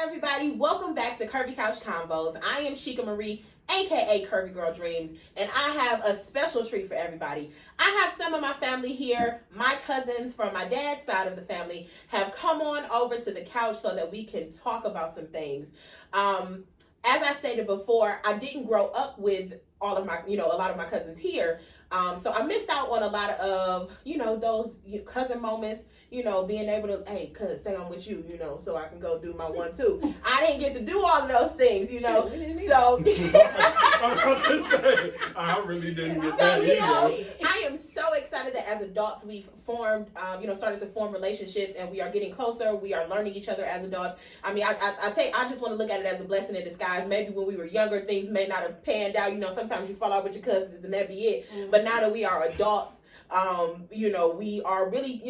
everybody? Welcome back to Curvy Couch Convos. I am Sheikah Marie, aka Curvy Girl Dreams, and I have a special treat for everybody. I have some of my family here. My cousins from my dad's side of the family have come on over to the couch so that we can talk about some things. As I stated before, I didn't grow up with all of my, a lot of my cousins here. So I missed out on a lot of, those cousin moments, being able to, hey, cuz, say I'm with you, so I can go do my 1, 2. I didn't get to do all of those things, so. I really didn't get that either. I am so excited that as adults we've formed, started to form relationships, and we are getting closer. We are learning each other as adults. I mean, I just want to look at it as a blessing in disguise. Maybe when we were younger, things may not have panned out. Sometimes you fall out with your cousins and that be it. Mm-hmm. But now that we are adults, we are really,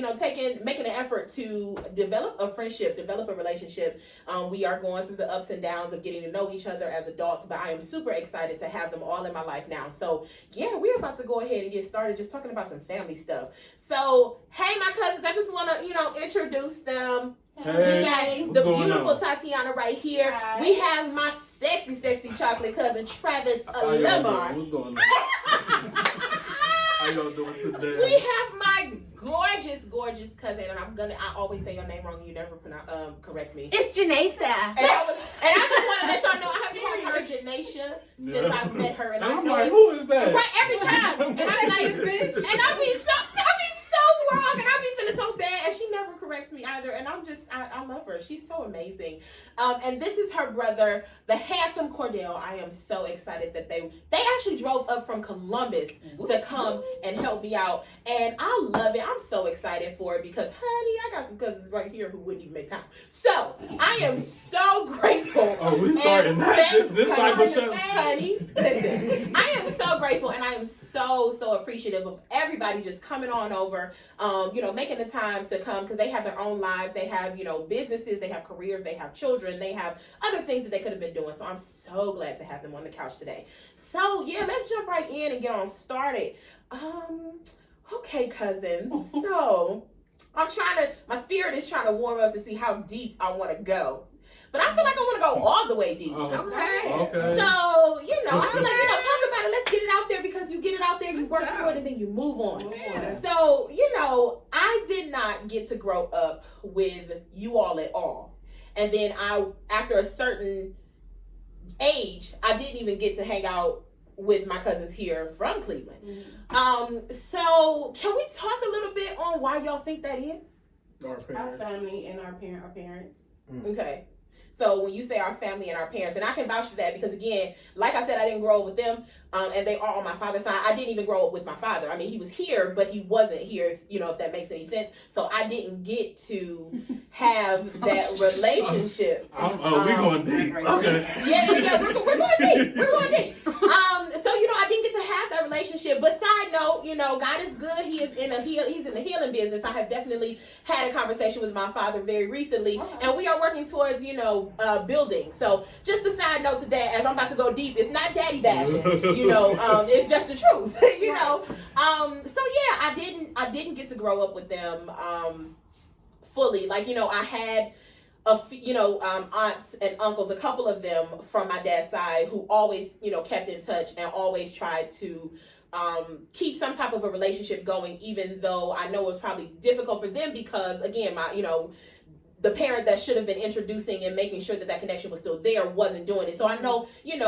making an effort to develop a friendship, develop a relationship. We are going through the ups and downs of getting to know each other as adults, but I am super excited to have them all in my life now. So yeah, we're about to go ahead and get started just talking about some family stuff. So, hey, my cousins, I just want to, introduce them. Hey, we got the beautiful Tatiana right here. Hi. We have my sexy chocolate cousin, Travis Lemar. What's going on? How y'all doing today? We have my gorgeous cousin, and I always say your name wrong and you never correct me. It's Janesa. And I just want to let y'all know I have called her Janasia since I've met her, and I'm know like, who is that? Right, every time. And I'm like, bitch. And I be so wrong, and I be feeling so bad, and she never corrects me either. And I love her. She's so amazing. And this is her brother, the handsome Cordell. I am so excited that they actually drove up from Columbus to come and help me out. And I love it. I'm so excited for it because, honey, I got some cousins right here who wouldn't even make time. So I am so grateful. Oh, we starting this type of show. Honey, listen, I am so grateful, and I am so appreciative of everybody just coming on over, making the time to come, because they have their own lives. They have, businesses, they have careers, they have children, they have other things that they could have been doing. So I'm so glad to have them on the couch today. So yeah, let's jump right in and get on started. Okay, cousins. So my spirit is trying to warm up to see how deep I want to go. But I feel like I want to go all the way deep. Okay. So, I feel like, talk about it. Let's get it out there, because you get it out there, you work through it, and then you move on. Yeah. So, I did not get to grow up with you all at all. And then after a certain age, I didn't even get to hang out with my cousins here from Cleveland. Mm-hmm. So can we talk a little bit on why y'all think that is? Our family and our parents. Mm-hmm. Okay. So when you say our family and our parents, and I can vouch for that, because again, like I said, I didn't grow up with them, and they are on my father's side. I didn't even grow up with my father. I mean, he was here, but he wasn't here, if that makes any sense. So I didn't get to have that relationship. We going deep. Okay. Yeah, we're going deep. So, I didn't get to have that relationship. But side note, God is good. He's in the healing business. I have definitely had a conversation with my father very recently, and we are working towards, building. So just a side note to that, as I'm about to go deep, it's not daddy bashing, it's just the truth, So yeah, I didn't get to grow up with them, fully. Like, I had aunts and uncles, a couple of them from my dad's side, who always, kept in touch and always tried to keep some type of a relationship going, even though I know it was probably difficult for them, because again, the parent that should have been introducing and making sure that connection was still there wasn't doing it. So I know,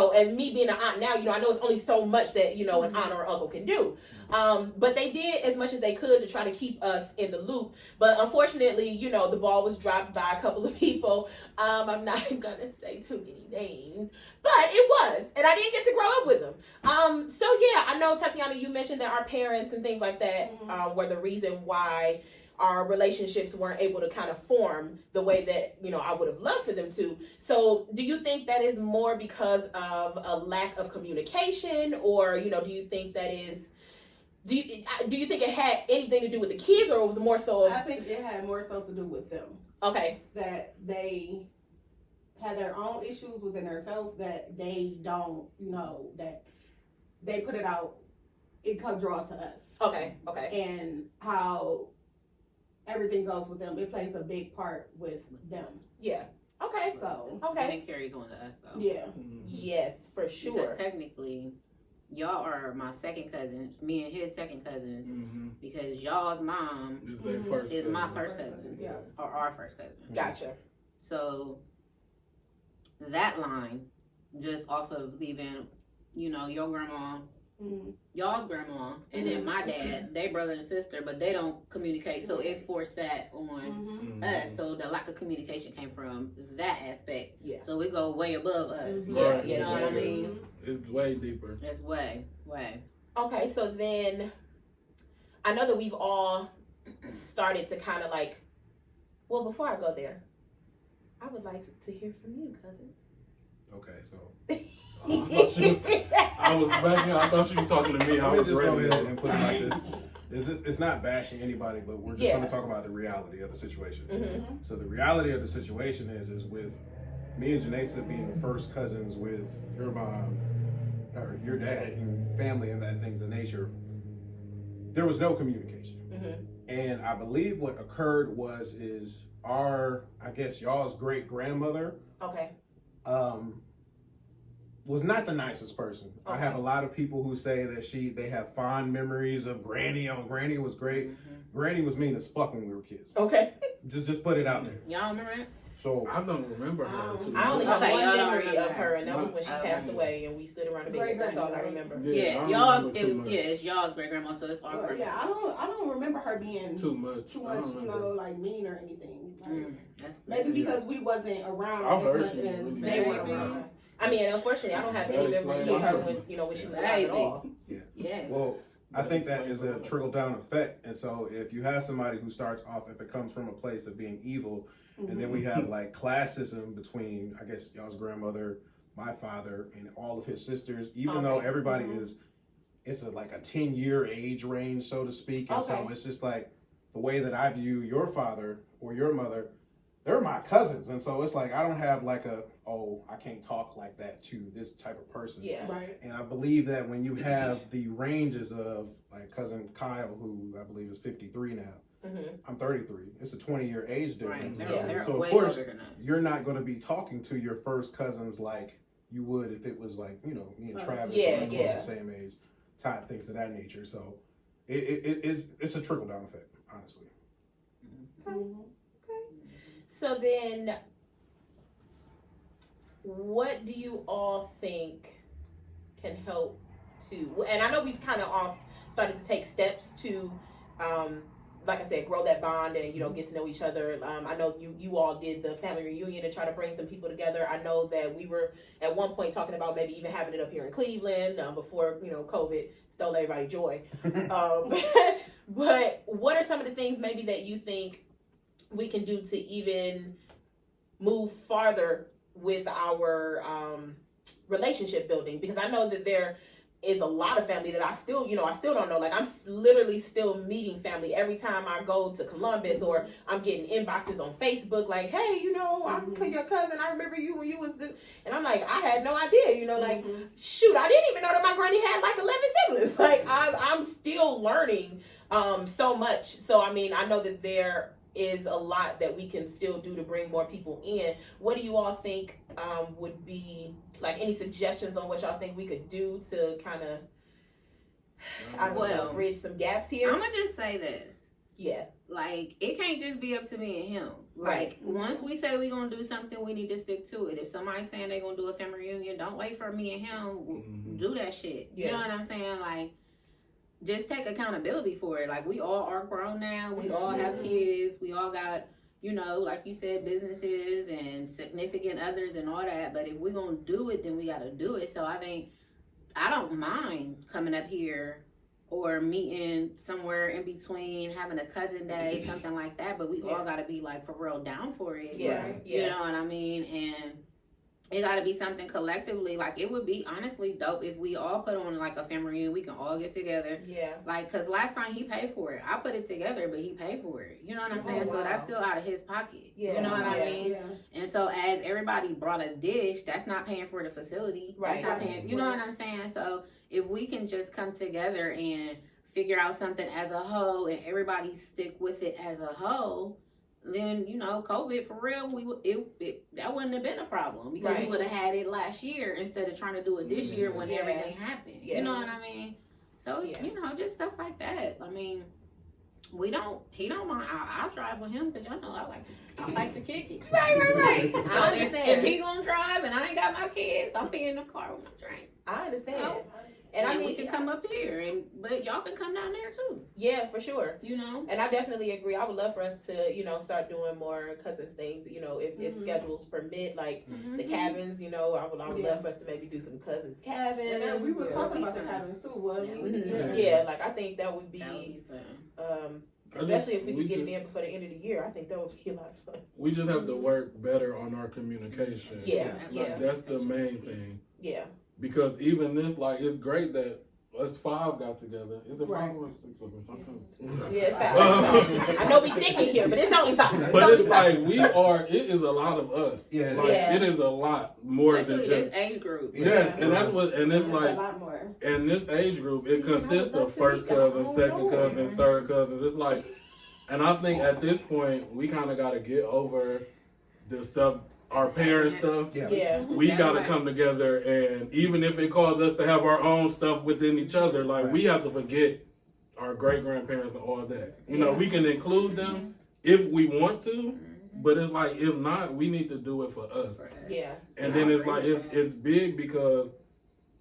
as me being an aunt now, I know it's only so much that, an aunt or uncle can do. But they did as much as they could to try to keep us in the loop. But unfortunately, the ball was dropped by a couple of people. I'm not going to say too many names, but it was. And I didn't get to grow up with them. So yeah, I know, Tatiana, you mentioned that our parents and things like that were the reason why our relationships weren't able to kind of form the way that, I would have loved for them to. So do you think that is more because of a lack of communication, or, do you think that is, do you think it had anything to do with the kids, or it was more so? I think it had more so to do with them. Okay. That they had their own issues within themselves that they don't, that they put it out, it comes draw to us. Okay. And how everything goes with them. It plays a big part with them. Yeah. Okay. So Okay. And it carries on to us though. Yeah. Yes, for sure. Because technically, y'all are my second cousins, me and his second cousins, because y'all's mom is my first cousin, or our first cousin. Gotcha. So that line, just off of leaving, you know, your grandma, y'all's grandma, and then my dad, they brother and sister, but they don't communicate, so it forced that on us. So the lack of communication came from that aspect. Yeah. So we go way above us. Right. You know what I mean? It's way deeper. It's way. Okay, so then I know that we've all started to kind of like, well, before I go there, I would like to hear from you, cousin. Okay, so I was backing. I thought she was talking to me. I Let me was just go ready. ahead and put it like this. It's not bashing anybody, but we're just going to talk about the reality of the situation. So the reality of the situation is with me and Janessa being the first cousins with your mom or your dad and family and that things of nature, there was no communication. And I believe what occurred is our, I guess y'all's great grandmother was not the nicest person. I have a lot of people who say that they have fond memories of Granny. Oh, Granny was great. Granny was mean as fuck when we were kids. Okay. Just put it out there. Y'all remember that? So I don't remember her. I only have Okay, one y'all don't memory remember of her, and that was when she Okay. passed away, and we stood around the bed. That's all I remember. Yeah, I y'all. don't remember too much. It's y'all's great grandma, so it's awkward. Yeah, I don't remember her being Too much. you know, like mean or anything. Like, That's maybe because we wasn't around I've heard as much she was as really they were bad. around. I mean, unfortunately, I don't have any memories of her when she was alive at all. Yeah. well, I think that is a trickle down effect. And so if you have somebody who starts off, if it comes from a place of being evil, and then we have like classism between, I guess, y'all's grandmother, my father, and all of his sisters, even though everybody it's like a 10-year age range, so to speak. And so it's just like the way that I view your father or your mother, they're my cousins. And so it's like, I don't have like I can't talk like that to this type of person. Yeah. Right. And I believe that when you have the ranges of like cousin Kyle, who I believe is 53 now, I'm 33. It's a 20-year age difference. Right. They're So way of course, older than us. you're not going to be talking to your first cousins like you would if it was like, you know, me and Travis Yeah, are the same age, type things of that nature. So it's a trickle down effect, honestly. So then, what do you all think can help to? And I know we've kind of all started to take steps to, like I said, grow that bond and get to know each other. I know you all did the family reunion to try to bring some people together. I know that we were at one point talking about maybe even having it up here in Cleveland before COVID stole everybody's joy. But what are some of the things maybe that you think we can do to even move farther with our relationship building? Because I know that there is a lot of family that I still don't know. Like, I'm literally still meeting family every time I go to Columbus, or I'm getting inboxes on Facebook like, hey, I'm your cousin. I remember you when you was this. And I'm like, I had no idea, like, shoot, I didn't even know that my granny had like 11 siblings. Like, I'm still learning so much. So, I mean, I know that there is a lot that we can still do to bring more people in. What do you all think would be, like, any suggestions on what y'all think we could do to kind of, bridge some gaps here? I'm gonna just say this. Yeah. Like, it can't just be up to me and him. Like, once we say we're gonna do something, we need to stick to it. If somebody's saying they're gonna do a family reunion, don't wait for me and him. Do that shit. Yeah. You know what I'm saying? Like, just take accountability for it. Like, we all are grown now. We all have kids. We all got, like you said, businesses and significant others and all that. But if we're going to do it, then we got to do it. So I don't mind coming up here or meeting somewhere in between, having a cousin day, something like that. But we all got to be, like, for real down for it. Yeah. You know what I mean? And it got to be something collectively. Like, it would be honestly dope if we all put on like a family reunion. We can all get together. Yeah. Like, because last time he paid for it. I put it together, but he paid for it. You know what I'm saying? Wow. So that's still out of his pocket. Yeah. You know what I mean? Yeah. And so as everybody brought a dish, that's not paying for the facility. Right. That's not paying, you know what I'm saying? So if we can just come together and figure out something as a whole and everybody stick with it as a whole, then COVID for real, that wouldn't have been a problem because we Right. would have had it last year instead of trying to do it this year when Yeah. everything happened. Yeah. You know what I mean? So Yeah. just stuff like that. I mean, he don't mind. I'll drive with him because I like to kick it. Right. So I if understand. he gonna drive and I ain't got my kids, I'll be in the car with my drink. I understand. Oh. And I we mean, can come up here, but y'all can come down there too. yeah, for sure. And I definitely agree. I would love for us to, start doing more cousins things. If schedules permit, like the cabins. I would love for us to maybe do some cousins cabins. And we were Yeah. talking about the cabins too, wasn't we? Mhm. Yeah, like I think that would That would be, be fun. especially if we could get it in before the end of the year. I think that would be a lot of fun. We just have to work better on our communication. Yeah, Like, yeah, that's the main thing. yeah. Because even this, like, it's great that us 5 got together. Is it 5 Right. or 6 of us? Yeah, it's fine. I know we thinking here, but it's only fine. But only it's like it is a lot of us. Yeah. Like, Yeah. it is a lot more Especially than just. this age group. Yes, and that's and it's It's like, a lot more. in this age group, it See, I consists would love of to first meet cousins, y'all. second cousins, third cousins. It's like, and I think at this point, we kind of got to get over the stuff, our parents' stuff. Yeah. We That's got to right. come together, and even if it causes us to have our own stuff within each other, like, we have to forget our great-grandparents and all that. We can include them if we want to, but it's like, if not, we need to do it for us. Yeah. And then it's like, it's big because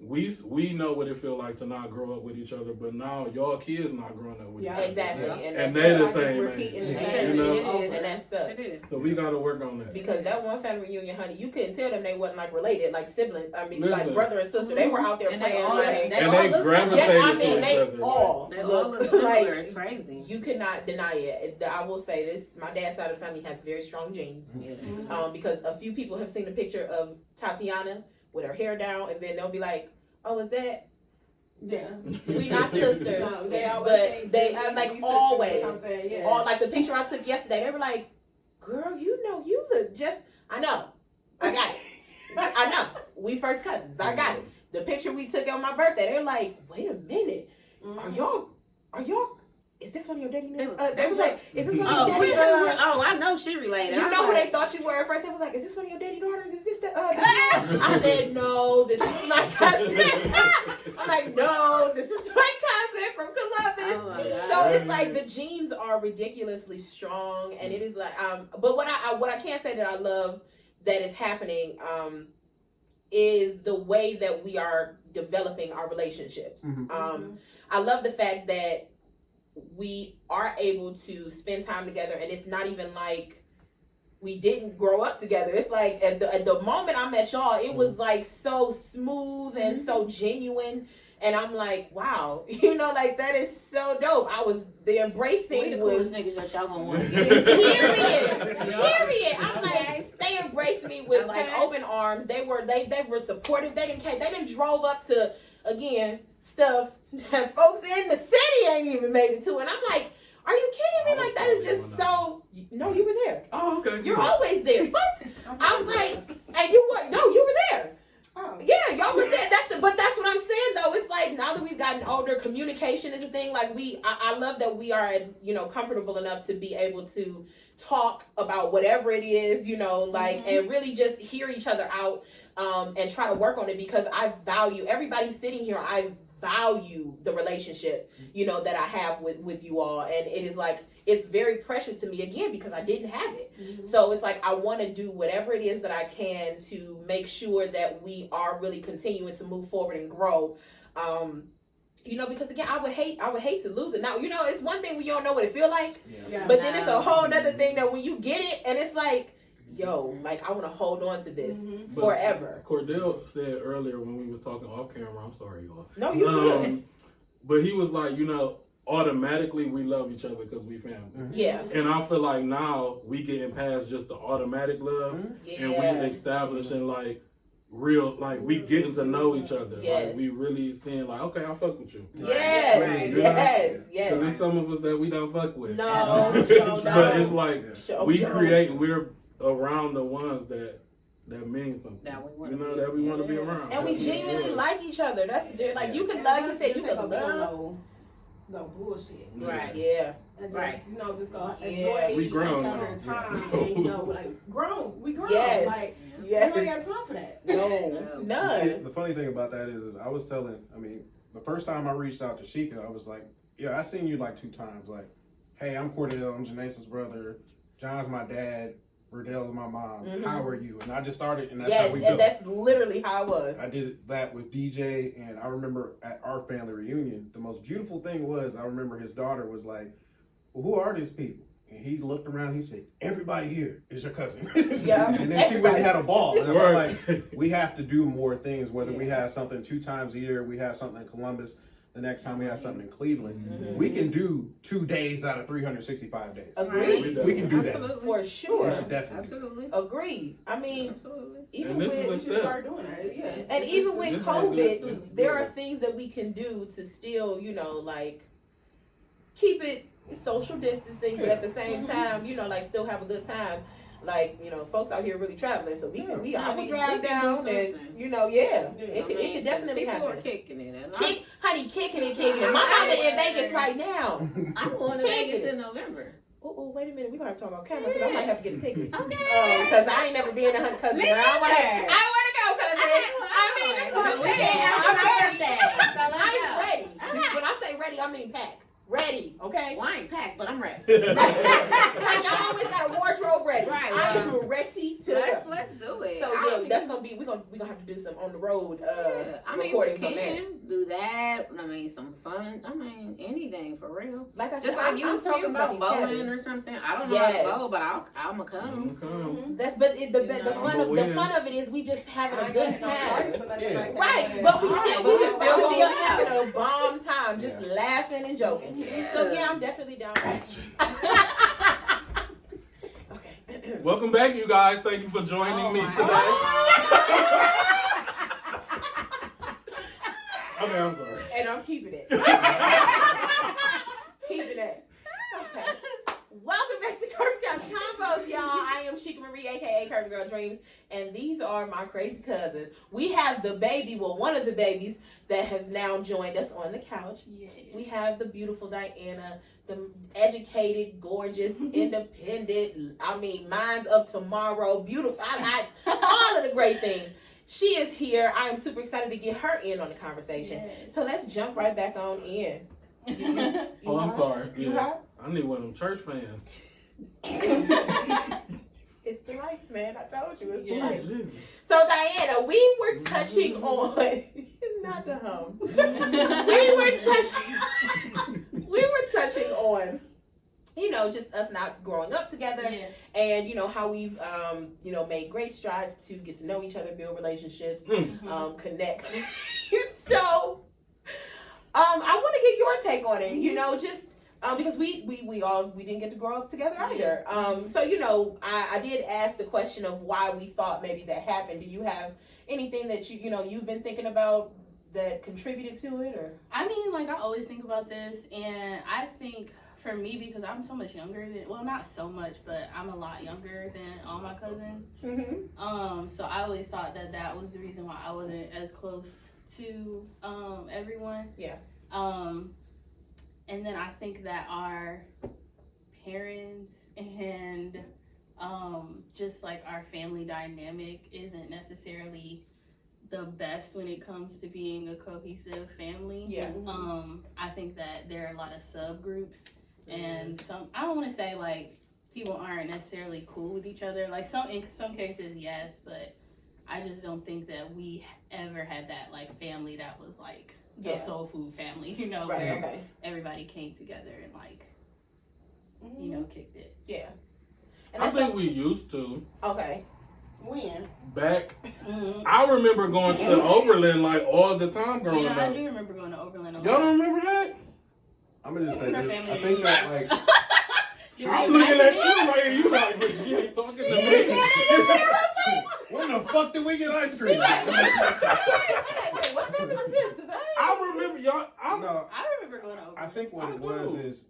we know what it feel like to not grow up with each other, but now y'all kids not growing up with each other. Exactly. And they the Like, same it's repeating age. the And, same You know? thing over. and that sucks. It is. So we got to work on that. Because that one family reunion, honey, you couldn't tell them they wasn't like related, like siblings. I mean, Listen. like brother and sister. They were out there And they playing all- like. they And all they look gravitated similar. I to mean, each they other. all They all look look similar. like It's crazy. you cannot deny it. I will say this: my dad's side of the family has very strong genes. Yeah. Because a few people have seen a picture of Tatiana with her hair down, and then they'll be like, "Oh, is that?" Yeah. We not sisters, No, they always but say they are like always. Yeah. Or like the picture I took yesterday, they were like, "Girl, you look just." I know, I got it. I know. We first cousins. I got it. The picture we took on my birthday, they're like, "Wait a minute, are y'all? Is this one of your daddy?" They was like, "Is this one of your daddy?" I know she related. You I'm know who like, they thought you were at first? They was like, "Is this one of your daddy daughters? Is this the?" I said, "No, this is my cousin." I'm like, "No, this is my cousin from Columbus." Oh my God. So it's like the genes are ridiculously strong, and it is like, but what I can't say that I love that is happening, is the way that we are developing our relationships. I love the fact that we are able to spend time together, and it's not even like we didn't grow up together. It's like at the moment I met y'all, it was like so smooth and so genuine. And I'm like, wow, like that is so dope. The embracing we the was coolest niggas that y'all gonna want. period. I'm like, they embraced me with like Okay. open arms. They were supportive. They didn't drove up to, again, stuff that folks in the city ain't even made it to. And I'm like, are you kidding me? Like, that is just so. No, you were there. Oh, okay. You're always there. What? I'm like, and you were there. Oh. Yeah, y'all were there. But that's what I'm saying though. It's like now that we've gotten older, communication is a thing. Like I love that we are, comfortable enough to be able to talk about whatever it is, and really just hear each other out, and try to work on it, because I value everybody sitting here. I value the relationship, that I have with you all, and it is like, it's very precious to me, again, because I didn't have it. So it's like I want to do whatever it is that I can to make sure that we are really continuing to move forward and grow. Because again, I would hate to lose it. Now, it's one thing when you don't know what it feel like, Yeah. but then it's a whole nother thing that when you get it, and it's like, yo, like I want to hold on to this But forever. Cordell said earlier when we was talking off camera, I'm sorry, y'all. No, you good. But he was like, automatically we love each other because we family. Yeah. And I feel like now we getting past just the automatic love, and we establishing like real, like we getting to know each other. Yes. Like we really seeing like, okay, I fuck with you. Yes. Right. Yes. Because Yes. there's some of us that we don't fuck with. No. But it's like Show we don't. we're around the ones that mean something. That we wanna that we want to be around. And we genuinely like each other. That's like you can love. You said you can love. No bullshit. Right. Yeah. and just Right. just go Yeah. enjoy We each grown other now. and time. Yeah. And, we grown. Yes. Like Yes. nobody got time for that. No, You none. see, the funny thing about that is I was telling, the first time I reached out to Sheikah, I was like, yeah, I seen you like 2 times. Like, hey, I'm Cordell, I'm Janae's brother, John's my dad, Verdell's my mom. Mhm. How are you? And I just started, and that's Yes, how we and built. that's literally how it was. I did that with DJ, and I remember at our family reunion, the most beautiful thing was, I remember his daughter was like, well, who are these people? And he looked around, he said, everybody here is your cousin. Yeah, And then she really had a ball. And I was Right. like, we have to do more things, whether we have something 2 times a year, we have something in Columbus, the next time we have something in Cleveland. Mhm. We can do 2 days out of 365 days. Agreed. We can do that. Absolutely. For sure. We should definitely do Absolutely. Agreed. I mean, Absolutely. even And this with is a We should step. start doing that. Yeah. and even with This is COVID, good. This is there good. are things that we can do to still, like keep it social distancing, but at the same time, like still have a good time. Like, folks out here really traveling, so I will drive down and, it could definitely people happen. are kicking it. And Honey, kicking it. My mama in Vegas right now. I'm going to Vegas in November. Oh, wait a minute. We're going to have to talk on camera because I might have to get a ticket. Okay. Because I ain't never been to her cousin. Me I don't want neither. to go, cousin. That's what I'm We saying. can't have I'm a ready. birthday. So let's I'm go. ready. Okay. When I say ready, I mean packed. Ready, okay? Well, I ain't packed, but I'm ready. Like, y'all always got a wardrobe ready. Right, I am well, ready to let's, go. let's do it. So I yeah, mean, that's gonna be we're gonna have to do some on the road I mean, we recording from that. can do that. I mean, some fun. I mean, anything for real. Like I said, Just like you I'm was talking serious about these bowling habits. or something. I don't know Yes. how to bowl, but I'm a come. Come. That's but the know, fun of it is we just having a good time. Yeah. Right, but we Right, still but we we just still supposed to be going having a bomb time, just Yeah. laughing and joking. Yeah. So yeah, I'm definitely down. Okay. Welcome back, you guys. Thank you for joining me my today. Okay, I'm sorry. And I'm keeping it. Keeping it. Okay. Welcome back to Curvy Couch Convos, y'all. I am Sheikah Marie, aka Curvy Girl Dreams, and these are my crazy cousins. We have the baby, one of the babies that has now joined us on the couch. Yes. We have the beautiful Diana, the educated, gorgeous, independent, minds of tomorrow, beautiful, all of the great things. She is here. I am super excited to get her in on the conversation. Yes. So let's jump right back on in. Oh, I'm hot? sorry. You Yeah. hot? I need one of them church fans. It's the lights, man. I told you it's the Yes. lights. Jesus. So Diana, we were touching on not the hum. We were touching on, just us not growing up together. Yes. And how we've made great strides to get to know each other, build relationships, connect. So I want to get your take on it, just because we didn't get to grow up together either. So I did ask the question of why we thought maybe that happened. Do you have anything that you've been thinking about that contributed to it, or? I always think about this, and I think for me, because I'm so much younger than, well, not so much, but I'm a lot younger than all my cousins. Mm-hmm. So I always thought that was the reason why I wasn't as close to everyone. Yeah. And then I think that our parents and just like our family dynamic isn't necessarily the best when it comes to being a cohesive family. Yeah. I think that there are a lot of subgroups, and I don't want to say like people aren't necessarily cool with each other. Like in some cases, yes, but I just don't think that we ever had that like family that was like the soul food family, Right. where Okay. everybody came together and like, kicked it. Yeah. I think we used to. Okay. When? Back, Mm-hmm. I remember going to Oberlin like all the time growing Yeah, I up. do remember going to Oberlin. Y'all don't remember that? I'm gonna just say Our this. family I think that like I'm looking at you like you like, but she ain't talking to me. when the fuck did we get ice cream? Wait, what family was this? 'Cause I remember y'all. No, I remember going to Oberlin. I think what it was is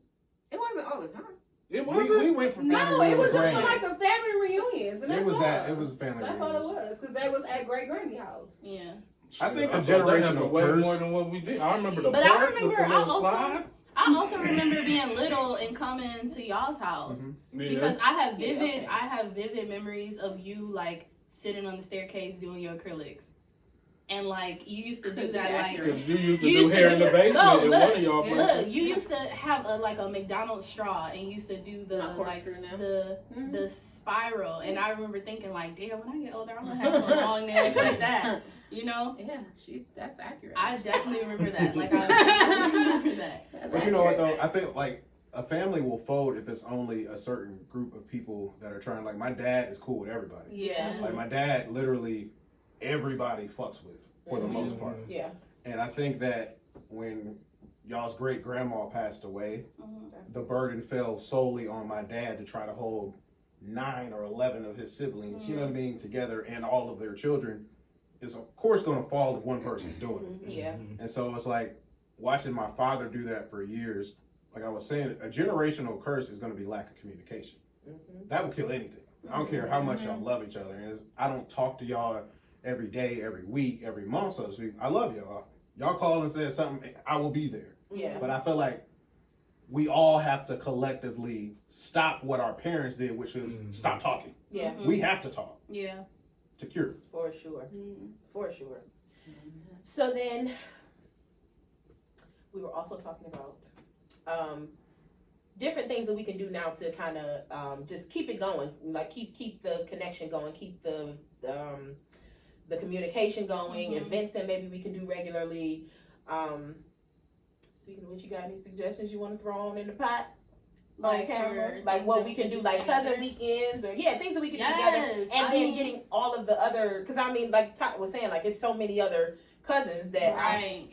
It wasn't all the time. It we wasn't. went for family No, it was just reunion. for like the family reunions. And It that's was all. that. It was family That's all it reunions. was, because they was at great granny house. Yeah. I think a thought that happened generational way curse. more than what we did. I remember the But I park remember with the I little also slides. I also remember being little and coming to y'all's house Mm-hmm. Yeah. because I have Yeah, vivid okay. I have vivid memories of you like sitting on the staircase doing your acrylics. And like you used to do that like Because you used to You do used to hair do in the it- basement no, in look, one of y'all yeah. places. look, you used to have a McDonald's straw and used to do the My like corkscrew now. the spiral. And I remember thinking like, damn, when I get older, I'm gonna have some long nails like that. You know? Yeah, that's accurate. I definitely remember that. Like I definitely remember that. But you know what though? I think like a family will fold if it's only a certain group of people that are trying. Like my dad is cool with everybody. Yeah. Like my dad, literally everybody fucks with for the most part. Yeah. And I think that when y'all's great grandma passed away, the burden fell solely on my dad to try to hold 9 or 11 of his siblings, you know what I mean, together, and all of their children is of course going to fall if one person's doing it. Yeah. And so it's like watching my father do that for years. Like I was saying, a generational curse is going to be lack of communication. That will kill anything. I don't care how much y'all love each other. And I don't talk to y'all every day, every week, every month, so to speak. I love y'all. Y'all call and say something, I will be there. Yeah. But I feel like we all have to collectively stop what our parents did, which is stop talking. Yeah. We have to talk Yeah. to cure it. For sure. For sure. So then we were also talking about different things that we can do now to kind of just keep it going, like keep the connection going, keep the communication going, events that maybe we can do regularly. Speaking of which, you got any suggestions you want to throw on in the pot? On camera, like what we can do, like cousin weekends, or things that we can do together, and then getting all of the other. Because I mean, like Todd was saying, like it's so many other cousins that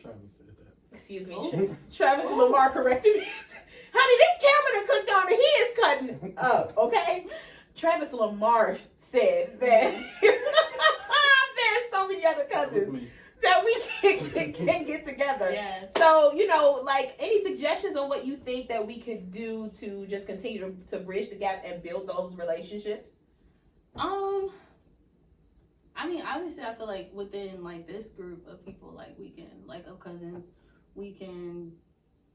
Travis said that. excuse me, Travis Lamar corrected me. Honey, this camera done clicked on and he is cutting up. Okay, Travis Lamar said that there's so many other That was cousins me. that we can get together. Yes. So, like any suggestions on what you think that we could do to just continue to bridge the gap and build those relationships? I mean, obviously, I feel like within like this group of people, like we can, like of cousins, we can,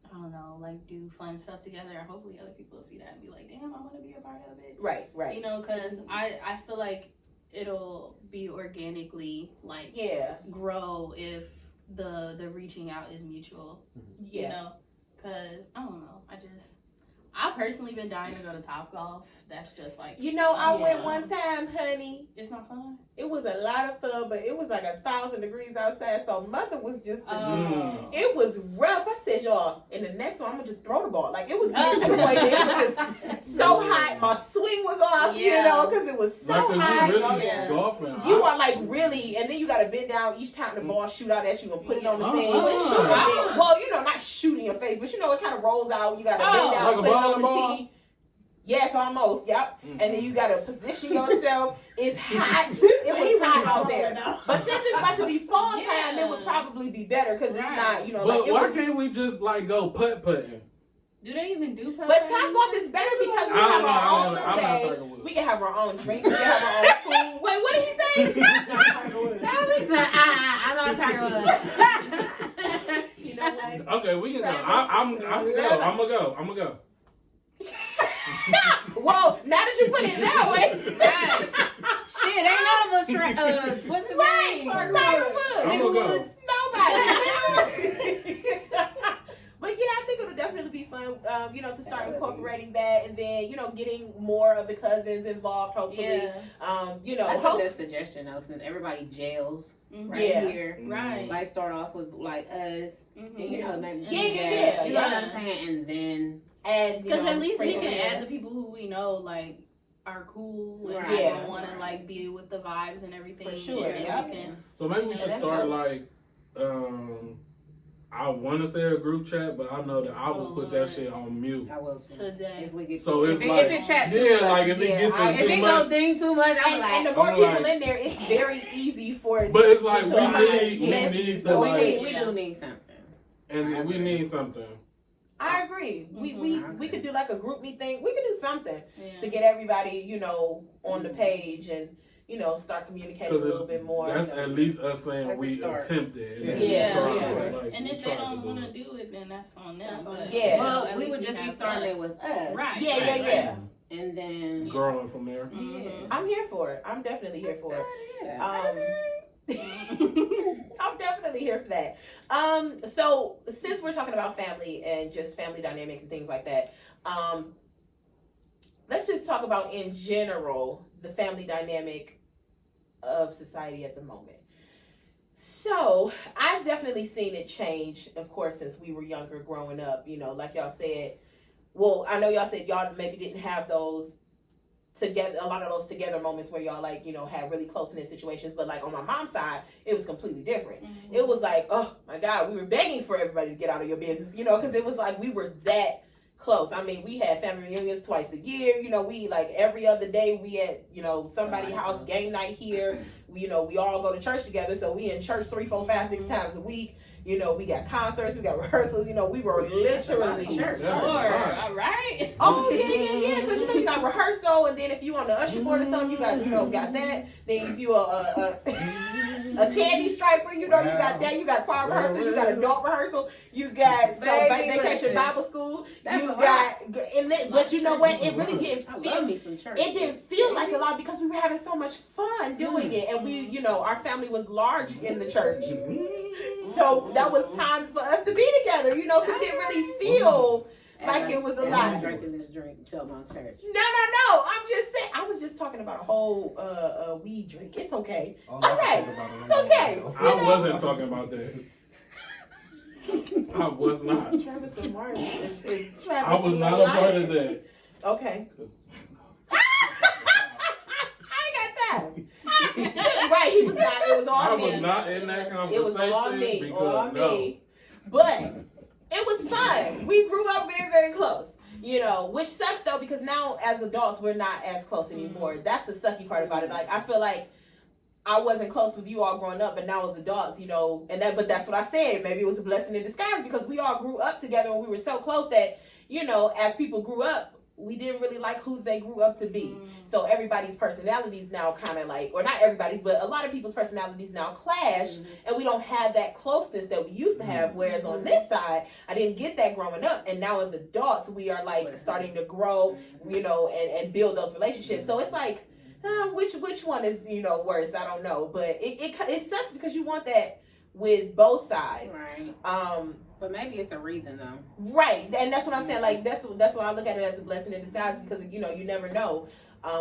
I don't know, like do fun stuff together. And hopefully, other people see that and be like, "Damn, I want to be a part of it." Right. You know, because I feel like it'll be organically like grow if the reaching out is mutual. Yeah. You know, because I don't know, I personally been dying to go to Topgolf. That's just like I went one time, honey. It's not fun. It was a lot of fun, but it was like 1,000 degrees outside, so mother was just it was rough. I said, y'all, in the next one, I'm gonna just throw the ball. Like it was getting to the point that it was just so hot. My swing was off, because it was so hot. You really golfing. You are like really, and then you gotta bend down each time the ball shoot out at you and put it on the thing. Not shoot in your face, but it kind of rolls out. You gotta bend down, like put a it on volleyball? the tee. Yes, almost. Yep. And then you gotta position yourself. It's hot. It was hot out there. But since it's about to be fall time, it would probably be better because it's not. But why can't we just like go putt-putting? Do they even do putt? But Topgolf is better because we have our own day. We can have our own drinks. We can have our own food. Wait, what did he say? I'm not Tiger Woods. You know what? Okay, we can go. I'm gonna go. Whoa! Now that you put it that way, Shit, ain't none of us. What's his name? Tiger Woods. I'm gonna go. Nobody. But I think it'll definitely be fun. To start incorporating that, and then getting more of the cousins involved. Hopefully, I think that's suggestion though, since everybody jails here, right? Might start off with like us, and, maybe Yeah. you know what I'm saying, and then. Because at least we can add the people who we know like are cool and don't want to like be with the vibes and everything. For sure, So maybe we should start like, I want to say a group chat, but I know that I will put that shit on mute. I will today. If we get So if it's like, it chat too yeah, much, like if it gets if too it much, go ding too much, I'm like, and the more I'm people like- in there, it's very easy for it. But it's like to we need to so like, we do need something. and we need something. I agree. We could do like a group meet thing. We could do something Yeah. to get everybody, on the page and start communicating a little bit more. That's at least us saying That's a we start. attempted. And Yeah. tried, Yeah. like, And we if they tried don't to want to it. do it, then that's on them. That's on But, them. Yeah. Well, at we least would just be have starting us. it with us. Right. Yeah. And then Growing from there. Mhm. I'm here for it. I'm definitely here for it. yeah. I'm definitely here for that. So since we're talking about family and just family dynamic and things like that, let's just talk about in general the family dynamic of society at the moment. So I've definitely seen it change, of course, since we were younger growing up. Like y'all said. Well, I know y'all said y'all maybe didn't have those together, a lot of those together moments where y'all had really close-knit situations, but like on my mom's side, it was completely different. Mhm. It was like, oh my God, we were begging for everybody to get out of your business, because it was like we were that close. I mean, we had family reunions twice a year. We like every other day we at somebody's house, game night here. We all go to church together, so we in church 3, 4, 5, 6 times a week. We got concerts, we got rehearsals. We were literally Church. Sure, all right. Oh yeah. Because you got rehearsal, and then if you on the usher board or something, you got got that. Then if you a candy striper, you got that. You got choir rehearsal, you got adult rehearsal, you got vacation listen. Bible school. That's You a got, but you know what? It really didn't I feel. love me some church. It didn't feel like a lot because we were having so much fun doing it, and we, our family was large in the church, so that was time for us to be together. So we didn't really feel like it was a lot. I'm drinking this drink till my church. No. I'm just saying. I was just talking about a whole weed drink. It's okay. All It's I okay. think about It's okay. I wasn't talking about that. I was not. Travis Lamar is Travis. I was not a part of that. Okay. I ain't got time. Right, he was not. It was all I me. was not in that conversation. It was all me. Because, All no. me. But it was fun. We grew up very, very close. Which sucks though because now as adults we're not as close anymore. That's the sucky part about it. Like I feel like I wasn't close with you all growing up, but now as adults, but that's what I said. Maybe it was a blessing in disguise because we all grew up together and we were so close that, as people grew up, we didn't really like who they grew up to be. So everybody's personalities now kind of like, or not everybody's, but a lot of people's personalities now clash, and we don't have that closeness that we used to have. Whereas on this side, I didn't get that growing up, and now as adults, we are like starting to grow, and build those relationships. So it's like, which one is worse? I don't know, but it sucks because you want that with both sides, Right. But maybe it's a reason though. right? And that's what I'm saying. Like that's why I look at it as a blessing in disguise because you never know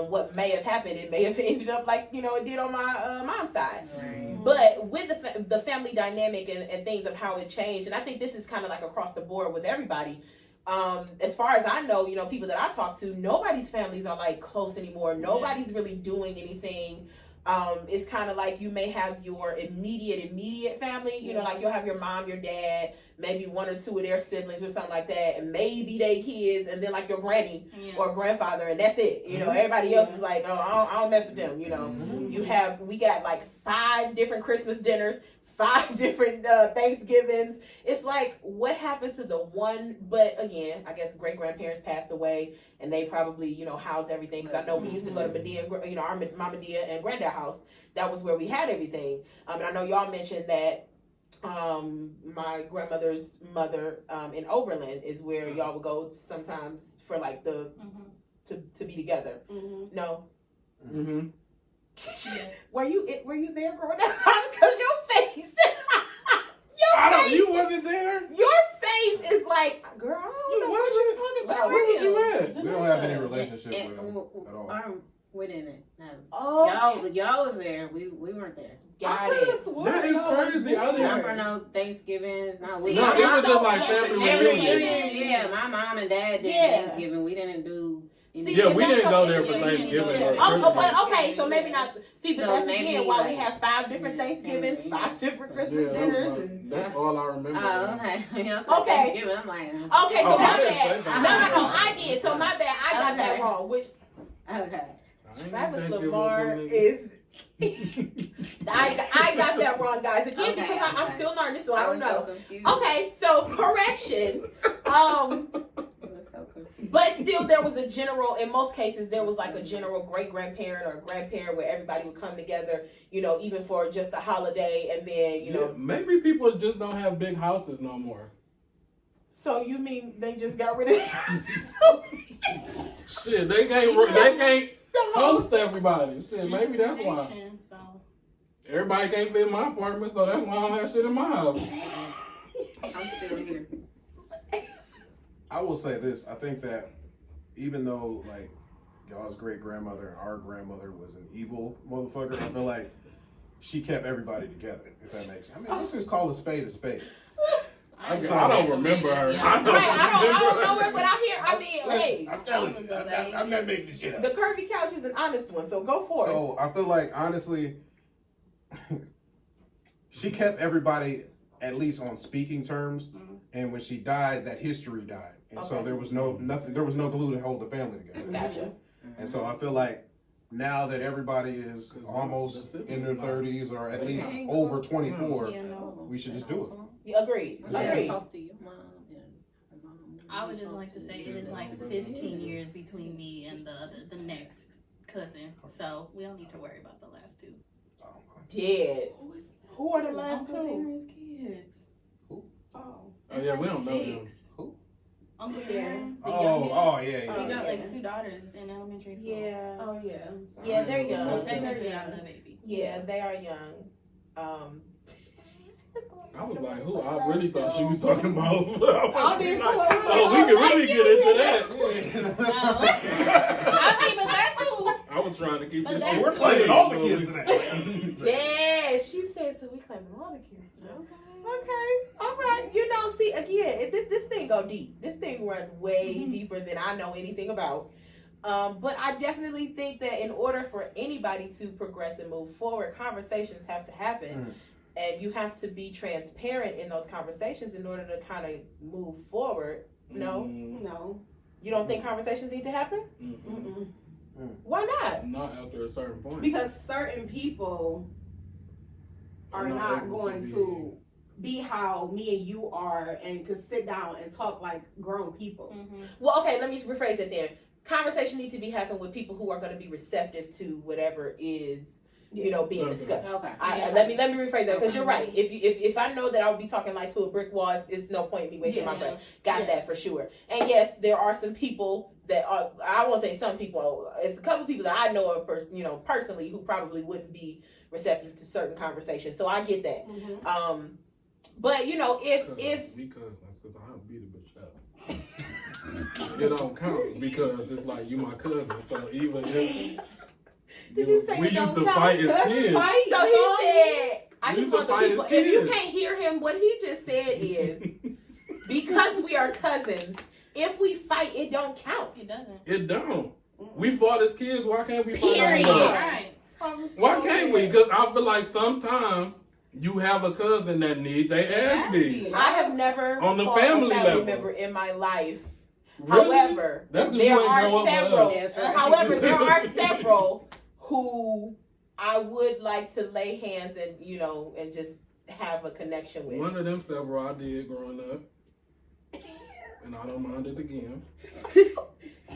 what may have happened. It may have ended up like it did on my mom's side. Right. But with the family dynamic and things of how it changed, and I think this is kind of like across the board with everybody. As far as I know, people that I talk to, nobody's families are like close anymore. Nobody's really doing anything. It's kind of like you may have your immediate family, like you'll have your mom, your dad, maybe 1 or 2 of their siblings or something like that, and maybe they kids, and then like your granny or grandfather, and that's it. Everybody else is like, oh, I don't mess with them. We got like 5 different Christmas dinners, 5 different Thanksgivings. It's like, what happened to the one? But again, I guess great grandparents passed away, and they probably housed everything. Because I know we used to go to Medea, our Mama Dia and Granddad house. That was where we had everything. And I know y'all mentioned that my grandmother's mother in Oberlin is where y'all would go sometimes for like to be together. No. Mm-hmm. Were you there growing up? Because your face, You wasn't there. your face is like, girl, I don't know what you're talking about. Where was you at? We don't have any relationship with them at all. We didn't. No. Oh, Y'all was there. We weren't there. got it. That is crazy. I Not didn't. for no Thanksgivings. No, See, No, it was just like family reunion. Yeah, my mom and dad did Yeah. Thanksgiving. We didn't do. See, Yeah, and we that's didn't so go there for interesting. Thanksgiving. Yeah. or Oh, Christmas. but okay, so maybe not. See, but So that's maybe, again why we like, have 5 different Thanksgivings, 5 different Christmas dinners. And... That's all I remember. Oh, okay. Okay. Thanksgiving, I'm like, Okay, so Oh, my I didn't say bad. that. No, I did. So my bad. I got that Okay. wrong. Which okay. Travis Lamar is. I got that wrong, guys. Again, Okay, because I'm okay. still learning, so I don't was so know. confused. Okay, so correction. I was so confused. But still, there was a general, in most cases, there was like a general great-grandparent or grandparent where everybody would come together, you know, even for just a holiday, and then, you know. Maybe people just don't have big houses no more. So you mean they just got rid of Shit, they can't host everybody. Shit, maybe that's why. So. Everybody can't fit in my apartment, so that's why I don't have shit in my house. I'm still here. I will say this. I think that even though like y'all's great grandmother and our grandmother was an evil motherfucker, I feel like she kept everybody together. If that makes sense. I mean, let's just call a spade a spade. I don't remember her. Yeah. I don't know her, but I hear. I mean, hey, I'm telling you, I'm not making this shit up. the curvy couch is an honest one, so go for it. So I feel like honestly, she kept everybody at least on speaking terms. And when she died, that history died, and so there was no glue to hold the family together. Gotcha. And so I feel like now that everybody is almost in their 30s or at least over 24, we should just do it. Yeah, agreed. Agreed. Talk to your mom. I would just like to say it is like 15 years between me and the next cousin, so we don't need to worry about the last two. Dead. Who are the last Uncle two? Darren's kids. Who? Oh. Oh yeah, we don't know them. Who? Uncle Darren. The Oh, youngest. yeah. He got yeah. like 2 daughters in elementary school. Yeah. Oh yeah. Yeah, they're So young. technically, I'm the baby. Yeah, they are young. I was like, who? I really thought she was talking about. I was did like, too. oh, we can really get into that. I mean, but that's who. I was trying to keep But this. that's- We're claiming all the kids today. Yeah, she said so. We claiming all the kids. Okay, all right. You know, see again, this thing go deep. This thing runs way deeper than I know anything about. But I definitely think that in order for anybody to progress and move forward, conversations have to happen. And you have to be transparent in those conversations in order to kind of move forward. No? No. You don't think conversations need to happen? Mm-mm. Why not? Not after a certain point. Because certain people are They're not able going to be how me and you are and could sit down and talk like grown people. Well, okay, let me rephrase it then. Conversation needs to be happening with people who are going to be receptive to whatever is, you know, being discussed. Okay. Let me rephrase that, because you're right. If I know that I would be talking like to a brick wall, it's no point in me wasting my breath. Got that for sure. And yes, there are some people that are, I won't say some people, it's a couple people that I know of, personally, who probably wouldn't be receptive to certain conversations. So I get that. But you know, if we cousins, because I'll beat a bitch up. It don't count because it's like you my cousin. So even if Did you say we it used don't to count? fight as kids. So he said, I We just used to want the fight as people, if you kids. can't hear him, what he just said is, because we are cousins, if we fight, it don't count. It doesn't. It don't. We fought as kids. Why can't we fight Period. as adults? Right. Why can't we? Because I feel like sometimes you have a cousin that need they ass beat. I have never On the fought family a family level. member in my life. Really? However, That's 'cause there you ain't are grow up with several. us. However, there are several who I would like to lay hands and and just have a connection with. One of them several I did growing up, and I don't mind it again.